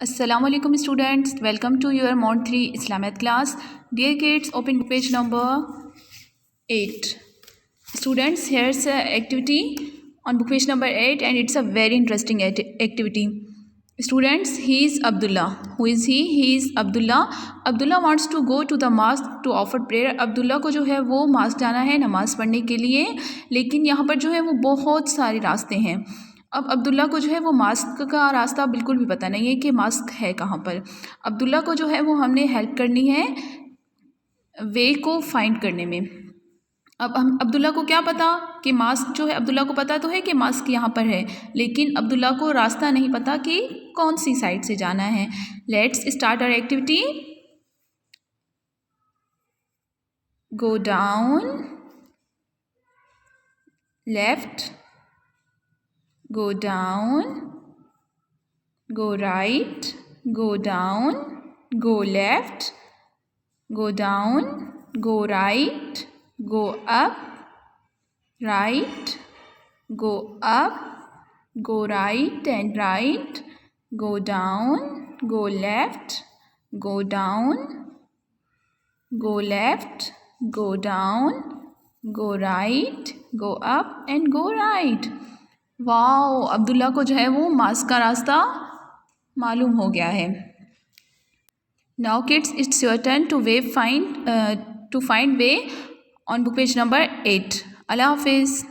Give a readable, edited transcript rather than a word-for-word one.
Assalamu alaikum students, welcome to your Mont 3 Islamiat class. Dear kids, open book page number 8. Students, here's a activity on book page number 8 and it's a very interesting activity. Students, he is Abdullah. Who is he? He is Abdullah. Abdullah wants to go to the mosque to offer prayer. Abdullah को जो है वो mask जाना है नमाज़ पढ़ने के लिए, लेकिन यहाँ पर जो है वो बहुत सारे रास्ते हैं. अब अब्दुल्ला को जो है वो मास्क का रास्ता बिल्कुल भी पता नहीं है कि मास्क है कहाँ पर. अब्दुल्ला को जो है वो हमने हेल्प करनी है वे को फाइंड करने में. अब हम अब्दुल्ला को क्या पता कि मास्क जो है, अब्दुल्ला को पता तो है कि मास्क यहाँ पर है, लेकिन अब्दुल्ला को रास्ता नहीं पता कि कौन सी साइड से जाना है. Let's start our activity. Go down, left, go down, go right, go down, go left, go down, go right, go up, right, go up, go right and right, go down, go left, go down, go left, go down, go right, go up and go right. Wow, Abdullah को जो है वो mask का रास्ता मालूम हो गया है. Now kids, it's your turn to find way on book page number 8. अल्लाह हाफिज़.